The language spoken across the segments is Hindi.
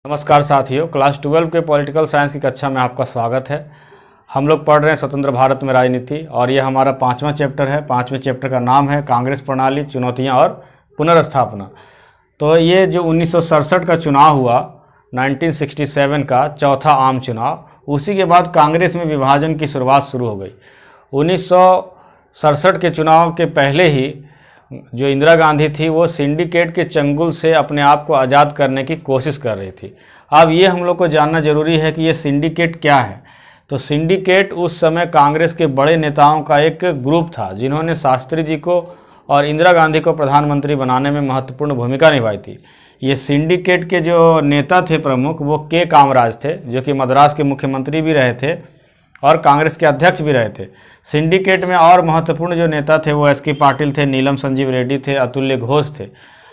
नमस्कार साथियों, क्लास 12 के पॉलिटिकल साइंस की कक्षा में आपका स्वागत है। हम लोग पढ़ रहे हैं स्वतंत्र भारत में राजनीति और यह हमारा 5वां चैप्टर है। 5वें चैप्टर का नाम है कांग्रेस प्रणाली, चुनौतियां और पुनर्स्थापना। तो ये जो 1967 का चुनाव हुआ, 1967 का चौथा आम चुनाव, उसी के बाद कांग्रेस में विभाजन की शुरुआत शुरू हो गई। 1967 के चुनाव के पहले ही जो इंदिरा गांधी थी वो सिंडिकेट के चंगुल से अपने आप को आज़ाद करने की कोशिश कर रही थी। अब ये हम लोग को जानना जरूरी है कि ये सिंडिकेट क्या है। तो सिंडिकेट उस समय कांग्रेस के बड़े नेताओं का एक ग्रुप था जिन्होंने शास्त्री जी को और इंदिरा गांधी को प्रधानमंत्री बनाने में महत्वपूर्ण भूमिका निभाई थी। ये सिंडिकेट के जो नेता थे प्रमुख, वो के कामराज थे, जो कि मद्रास के मुख्यमंत्री भी रहे थे और कांग्रेस के अध्यक्ष भी रहे थे। सिंडिकेट में और महत्वपूर्ण जो नेता थे वो एस के पाटिल थे, नीलम संजीव रेड्डी थे, अतुल्य घोष थे।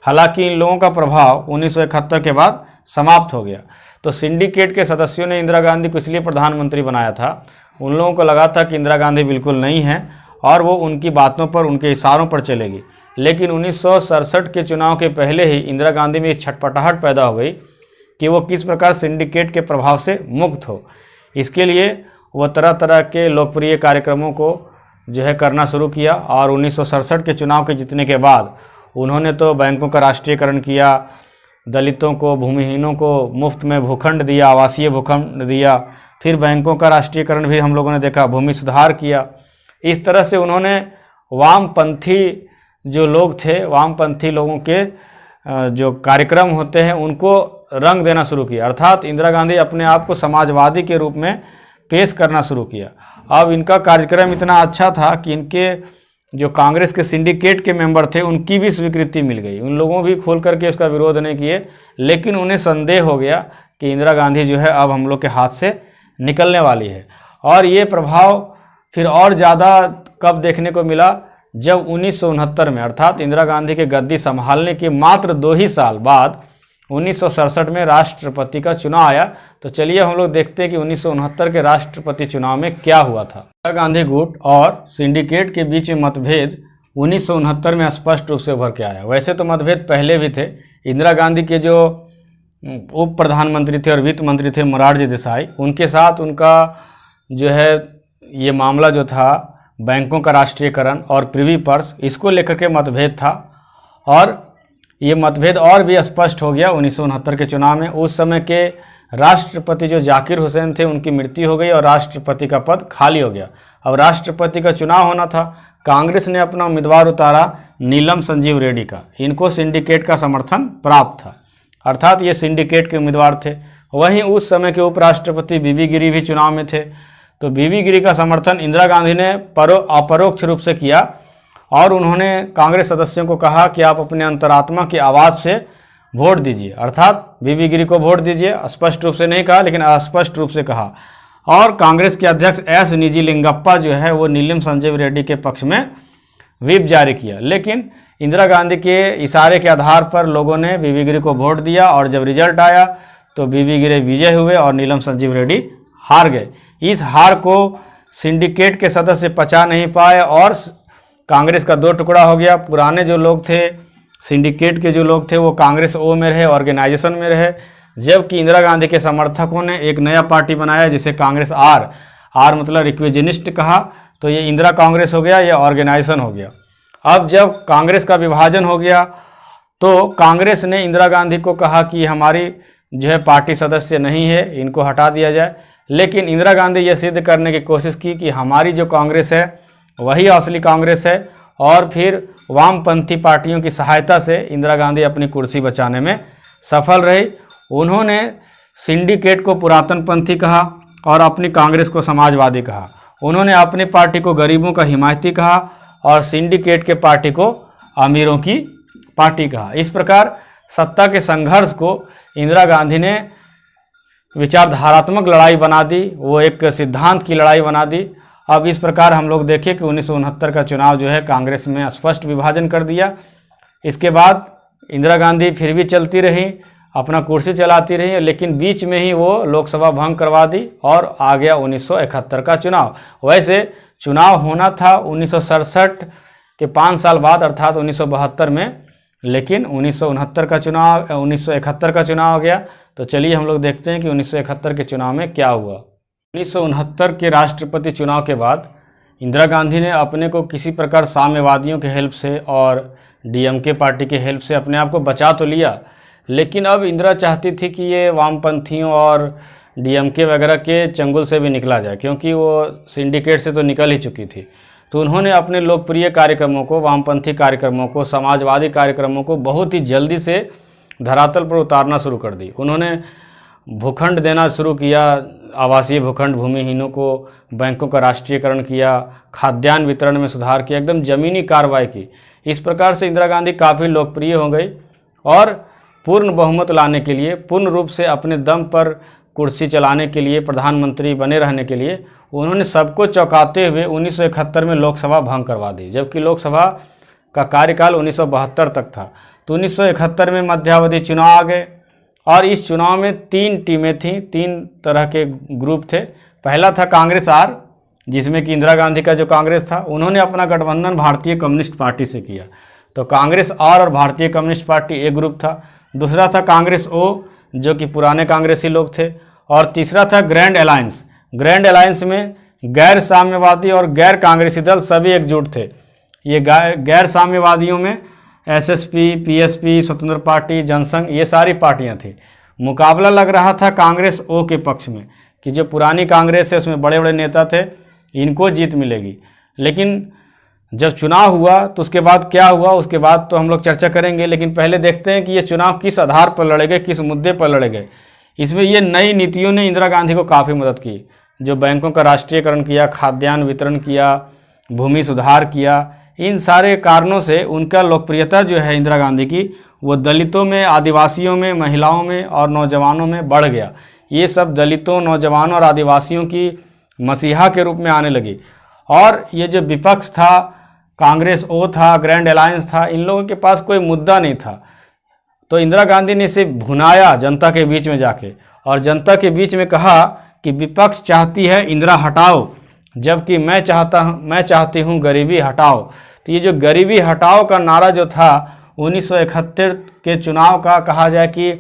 हालांकि इन लोगों का प्रभाव 1971 के बाद समाप्त हो गया। तो सिंडिकेट के सदस्यों ने इंदिरा गांधी को इसलिए प्रधानमंत्री बनाया था, उन लोगों को लगा था कि इंदिरा गांधी बिल्कुल नहीं है और वो उनकी बातों पर, उनके इशारों पर चलेगी। लेकिन 1967 के चुनाव के पहले ही इंदिरा गांधी में एक छटपटाहट पैदा हो गई कि वो किस प्रकार सिंडिकेट के प्रभाव से मुक्त हो। इसके लिए वो तरह तरह के लोकप्रिय कार्यक्रमों को जो है करना शुरू किया और 1967 के चुनाव के जीतने के बाद उन्होंने तो बैंकों का राष्ट्रीयकरण किया, दलितों को, भूमिहीनों को मुफ्त में भूखंड दिया, आवासीय भूखंड दिया, फिर बैंकों का राष्ट्रीयकरण भी हम लोगों ने देखा, भूमि सुधार किया। इस तरह से उन्होंने वामपंथी जो लोग थे, वामपंथी लोगों के जो कार्यक्रम होते हैं उनको रंग देना शुरू किया। अर्थात इंदिरा गांधी अपने आप को समाजवादी के रूप में पेश करना शुरू किया। अब इनका कार्यक्रम इतना अच्छा था कि इनके जो कांग्रेस के सिंडिकेट के मेंबर थे उनकी भी स्वीकृति मिल गई। उन लोगों भी खोल करके इसका विरोध नहीं किए, लेकिन उन्हें संदेह हो गया कि इंदिरा गांधी जो है अब हम लोग के हाथ से निकलने वाली है। और ये प्रभाव फिर और ज़्यादा कब देखने को मिला, जब 1969 में, अर्थात इंदिरा गांधी के गद्दी संभालने के मात्र 2 ही साल बाद 1967 में राष्ट्रपति का चुनाव आया। तो चलिए हम लोग देखते हैं कि 1969 के राष्ट्रपति चुनाव में क्या हुआ था। इंदिरा गांधी गुट और सिंडिकेट के बीच में मतभेद 1969 में स्पष्ट रूप से उभर के आया। वैसे तो मतभेद पहले भी थे। इंदिरा गांधी के जो उप प्रधानमंत्री थे और वित्त मंत्री थे मोरारजी देसाई, उनके साथ उनका जो है ये मामला जो था बैंकों का राष्ट्रीयकरण और प्रिवी पर्स, इसको लेकर के मतभेद था। और ये मतभेद और भी स्पष्ट हो गया 1969 के चुनाव में। उस समय के राष्ट्रपति जो जाकिर हुसैन थे उनकी मृत्यु हो गई और राष्ट्रपति का पद खाली हो गया। अब राष्ट्रपति का चुनाव होना था। कांग्रेस ने अपना उम्मीदवार उतारा नीलम संजीव रेड्डी का। इनको सिंडिकेट का समर्थन प्राप्त था, अर्थात ये सिंडिकेट के उम्मीदवार थे। वहीं उस समय के उपराष्ट्रपति बीबी गिरी भी चुनाव में थे। तो बीबी गिरी का समर्थन इंदिरा गांधी ने अपरोक्ष रूप से किया और उन्होंने कांग्रेस सदस्यों को कहा कि आप अपने अंतरात्मा की आवाज़ से वोट दीजिए, अर्थात बीबी गिरी को वोट दीजिए। स्पष्ट रूप से नहीं कहा, लेकिन अस्पष्ट रूप से कहा। और कांग्रेस के अध्यक्ष एस निजलिंगप्पा जो है वो नीलम संजीव रेड्डी के पक्ष में व्हिप जारी किया। लेकिन इंदिरा गांधी के इशारे के आधार पर लोगों ने बीबी गिरी को वोट दिया और जब रिजल्ट आया तो बीबी गिरी विजय हुए और नीलम संजीव रेड्डी हार गए। इस हार को सिंडिकेट के सदस्य पचा नहीं पाए और कांग्रेस का 2 टुकड़ा हो गया। पुराने जो लोग थे, सिंडिकेट के जो लोग थे, वो कांग्रेस ओ में रहे, ऑर्गेनाइजेशन में रहे, जबकि इंदिरा गांधी के समर्थकों ने एक नया पार्टी बनाया जिसे कांग्रेस आर मतलब रिक्विजनिस्ट कहा। तो ये इंदिरा कांग्रेस हो गया, ये ऑर्गेनाइजेशन हो गया। अब जब कांग्रेस का विभाजन हो गया तो कांग्रेस ने इंदिरा गांधी को कहा कि हमारी जो है पार्टी सदस्य नहीं है, इनको हटा दिया जाए। लेकिन इंदिरा गांधी ये सिद्ध करने की कोशिश की कि हमारी जो कांग्रेस है वही असली कांग्रेस है। और फिर वामपंथी पार्टियों की सहायता से इंदिरा गांधी अपनी कुर्सी बचाने में सफल रही। उन्होंने सिंडिकेट को पुरातनपंथी कहा और अपनी कांग्रेस को समाजवादी कहा। उन्होंने अपनी पार्टी को गरीबों का हिमायती कहा और सिंडिकेट के पार्टी को अमीरों की पार्टी कहा। इस प्रकार सत्ता के संघर्ष को इंदिरा गांधी ने विचारधारात्मक लड़ाई बना दी, वो एक सिद्धांत की लड़ाई बना दी। अब इस प्रकार हम लोग देखें कि 1969 का चुनाव जो है कांग्रेस में स्पष्ट विभाजन कर दिया। इसके बाद इंदिरा गांधी फिर भी चलती रही, अपना कुर्सी चलाती रही, लेकिन बीच में ही वो लोकसभा भंग करवा दी और आ गया 1971 का चुनाव। वैसे चुनाव होना था 1967 के 5 साल बाद, अर्थात 1972 में, लेकिन 1969 का चुनाव 1971 का चुनाव हो गया। तो तो चलिए हम लोग देखते हैं कि 1971 के चुनाव में क्या हुआ। 1969 के राष्ट्रपति चुनाव के बाद इंदिरा गांधी ने अपने को किसी प्रकार साम्यवादियों के हेल्प से और डीएमके पार्टी के हेल्प से अपने आप को बचा तो लिया, लेकिन अब इंदिरा चाहती थी कि ये वामपंथियों और डीएमके वगैरह के चंगुल से भी निकला जाए, क्योंकि वो सिंडिकेट से तो निकल ही चुकी थी। तो उन्होंने अपने लोकप्रिय कार्यक्रमों को, वामपंथी कार्यक्रमों को, समाजवादी कार्यक्रमों को बहुत ही जल्दी से धरातल पर उतारना शुरू कर दी। उन्होंने भूखंड देना शुरू किया, आवासीय भूखंड भूमिहीनों को, बैंकों का राष्ट्रीयकरण किया, खाद्यान्न वितरण में सुधार किया, एकदम ज़मीनी कार्रवाई की। इस प्रकार से इंदिरा गांधी काफ़ी लोकप्रिय हो गई और पूर्ण बहुमत लाने के लिए, पूर्ण रूप से अपने दम पर कुर्सी चलाने के लिए, प्रधानमंत्री बने रहने के लिए उन्होंने सबको चौंकाते हुए 1971 में लोकसभा भंग करवा दी, जबकि लोकसभा का कार्यकाल 1972 तक था। तो 1971 में मध्यावधि चुनाव आ गए और इस चुनाव में 3 टीमें थीं, 3 तरह के ग्रुप थे। पहला था कांग्रेस आर, जिसमें कि इंदिरा गांधी का जो कांग्रेस था, उन्होंने अपना गठबंधन भारतीय कम्युनिस्ट पार्टी से किया। तो कांग्रेस आर और भारतीय कम्युनिस्ट पार्टी एक ग्रुप था। दूसरा था कांग्रेस ओ, जो कि पुराने कांग्रेसी लोग थे। और तीसरा था ग्रैंड अलायंस। ग्रैंड अलायंस में गैर साम्यवादी और गैर कांग्रेसी दल सभी एकजुट थे। ये गैर साम्यवादियों में एसएसपी, पीएसपी, स्वतंत्र पार्टी, जनसंघ, ये सारी पार्टियां थी। मुकाबला लग रहा था कांग्रेस ओ के पक्ष में कि जो पुरानी कांग्रेस है उसमें बड़े बड़े नेता थे, इनको जीत मिलेगी। लेकिन जब चुनाव हुआ तो उसके बाद क्या हुआ, उसके बाद तो हम लोग चर्चा करेंगे, लेकिन पहले देखते हैं कि ये चुनाव किस आधार पर लड़े गए, किस मुद्दे पर लड़े गए। इसमें ये नई नीतियों ने इंदिरा गांधी को काफ़ी मदद की, जो बैंकों का राष्ट्रीयकरण किया, खाद्यान्न वितरण किया, भूमि सुधार किया। इन सारे कारणों से उनका लोकप्रियता जो है इंदिरा गांधी की, वो दलितों में, आदिवासियों में, महिलाओं में और नौजवानों में बढ़ गया। ये सब दलितों, नौजवानों और आदिवासियों की मसीहा के रूप में आने लगी। और ये जो विपक्ष था, कांग्रेस ओ था, ग्रैंड अलायंस था, इन लोगों के पास कोई मुद्दा नहीं था। तो इंदिरा गांधी ने इसे भुनाया जनता के बीच में जाके, और जनता के बीच में कहा कि विपक्ष चाहती है इंदिरा हटाओ, जबकि मैं चाहती हूँ गरीबी हटाओ। तो ये जो गरीबी हटाओ का नारा जो था 1971 के चुनाव का, कहा जाए कि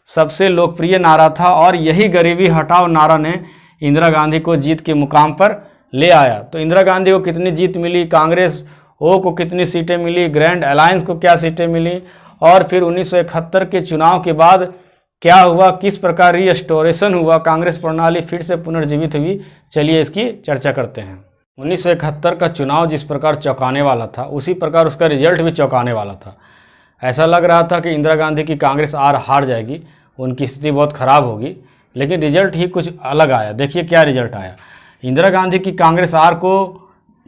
सबसे लोकप्रिय नारा था, और यही गरीबी हटाओ नारा ने इंदिरा गांधी को जीत के मुकाम पर ले आया। तो इंदिरा गांधी को कितनी जीत मिली, कांग्रेस ओ को कितनी सीटें मिली, ग्रैंड अलायंस को क्या सीटें मिली, और फिर 1971 के चुनाव के बाद क्या हुआ, किस प्रकार रिस्टोरेशन हुआ, कांग्रेस प्रणाली फिर से पुनर्जीवित हुई, चलिए इसकी चर्चा करते हैं। 1971 का चुनाव जिस प्रकार चौंकाने वाला था, उसी प्रकार उसका रिजल्ट भी चौंकाने वाला था। ऐसा लग रहा था कि इंदिरा गांधी की कांग्रेस आर हार जाएगी, उनकी स्थिति बहुत खराब होगी, लेकिन रिजल्ट ही कुछ अलग आया। देखिए क्या रिजल्ट आया। इंदिरा गांधी की कांग्रेस आर को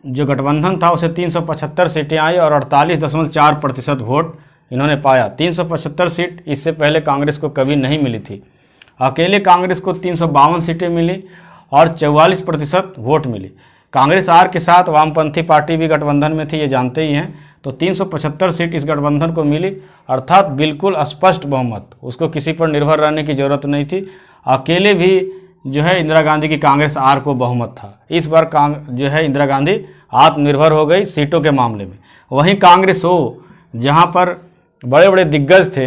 जो गठबंधन था उसे 375 सीटें आई और 48.4% वोट इन्होंने पाया। 375 सीट इससे पहले कांग्रेस को कभी नहीं मिली थी। अकेले कांग्रेस को 352 सीटें मिली और 44% वोट मिली। कांग्रेस आर के साथ वामपंथी पार्टी भी गठबंधन में थी, ये जानते ही हैं। तो 375 सीट इस गठबंधन को मिली, अर्थात बिल्कुल स्पष्ट बहुमत, उसको किसी पर निर्भर रहने की जरूरत नहीं थी। अकेले भी जो है इंदिरा गांधी की कांग्रेस आर को बहुमत था। इस बार जो है इंदिरा गांधी आत्मनिर्भर हो गई सीटों के मामले में। वहीं कांग्रेस ओ, जहां पर बड़े बड़े दिग्गज थे,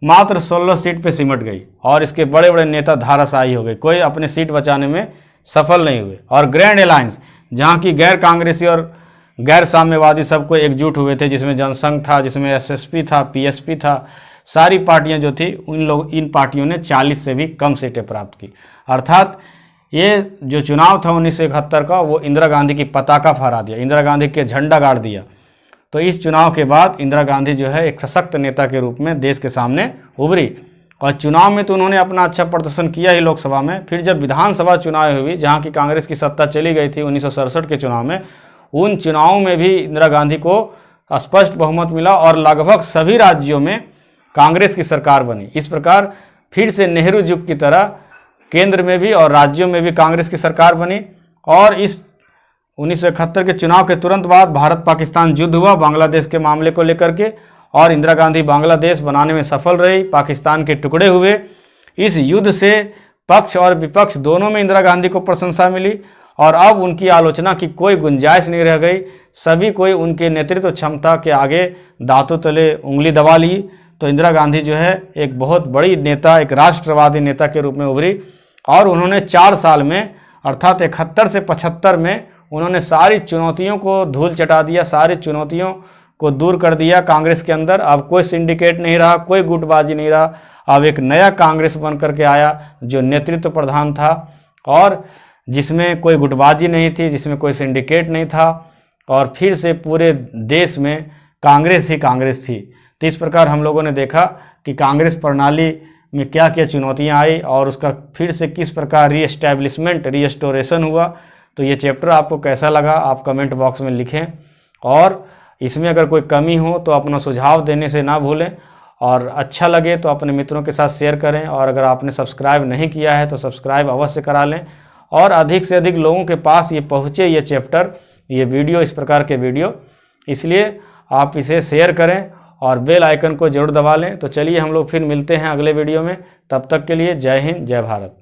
मात्र 16 सीट पे सिमट गई और इसके बड़े बड़े नेता धाराशायी हो गए, कोई अपने सीट बचाने में सफल नहीं हुए। और ग्रैंड अलायंस, जहाँ की गैर कांग्रेसी और गैर साम्यवादी सबको एकजुट हुए थे, जिसमें जनसंघ था, जिसमें एसएसपी था, पीएसपी था, सारी पार्टियां जो थी, इन पार्टियों ने 40 से भी कम सीटें प्राप्त की। अर्थात ये जो चुनाव था 1971 का, वो इंदिरा गांधी की पताका फहरा दिया, इंदिरा गांधी के झंडा गाड़ दिया। तो इस चुनाव के बाद इंदिरा गांधी जो है एक सशक्त नेता के रूप में देश के सामने उभरी। और चुनाव में तो उन्होंने अपना अच्छा प्रदर्शन किया ही लोकसभा में। फिर जब विधानसभा चुनाव हुई, जहाँ की कांग्रेस की सत्ता चली गई थी 1967 के चुनाव में, उन चुनावों में भी इंदिरा गांधी को स्पष्ट बहुमत मिला और लगभग सभी राज्यों में कांग्रेस की सरकार बनी। इस प्रकार फिर से नेहरू युग की तरह केंद्र में भी और राज्यों में भी कांग्रेस की सरकार बनी। और इस 1971 के चुनाव के तुरंत बाद भारत पाकिस्तान युद्ध हुआ बांग्लादेश के मामले को लेकर के, और इंदिरा गांधी बांग्लादेश बनाने में सफल रही, पाकिस्तान के टुकड़े हुए। इस युद्ध से पक्ष और विपक्ष दोनों में इंदिरा गांधी को प्रशंसा मिली और अब उनकी आलोचना की कोई गुंजाइश नहीं रह गई। सभी कोई उनके नेतृत्व क्षमता के आगे दांतों तले उंगली दबा ली। तो इंदिरा गांधी जो है एक बहुत बड़ी नेता, एक राष्ट्रवादी नेता के रूप में उभरी और उन्होंने 4 साल में अर्थात 71 से 75 में उन्होंने सारी चुनौतियों को धूल चटा दिया, सारी चुनौतियों को दूर कर दिया कांग्रेस के अंदर। अब कोई सिंडिकेट नहीं रहा, कोई गुटबाजी नहीं रहा। अब एक नया कांग्रेस बन करके आया जो नेतृत्व प्रधान था और जिसमें कोई गुटबाजी नहीं थी, जिसमें कोई सिंडिकेट नहीं था और फिर से पूरे देश में कांग्रेस ही कांग्रेस थी। तो इस प्रकार हम लोगों ने देखा कि कांग्रेस प्रणाली में क्या क्या चुनौतियां आई और उसका फिर से किस प्रकार रीएस्टैब्लिशमेंट, रीस्टोरेशन हुआ। तो ये चैप्टर आपको कैसा लगा आप कमेंट बॉक्स में लिखें और इसमें अगर कोई कमी हो तो अपना सुझाव देने से ना भूलें और अच्छा लगे तो अपने मित्रों के साथ शेयर करें और अगर आपने सब्सक्राइब नहीं किया है तो सब्सक्राइब अवश्य करा लें और अधिक से अधिक लोगों के पास ये पहुँचे ये चैप्टर, ये वीडियो, इस प्रकार के वीडियो, इसलिए आप इसे शेयर करें और बेल आइकन को जरूर दबा लें। तो चलिए हम लोग फिर मिलते हैं अगले वीडियो में, तब तक के लिए जय हिंद, जय भारत।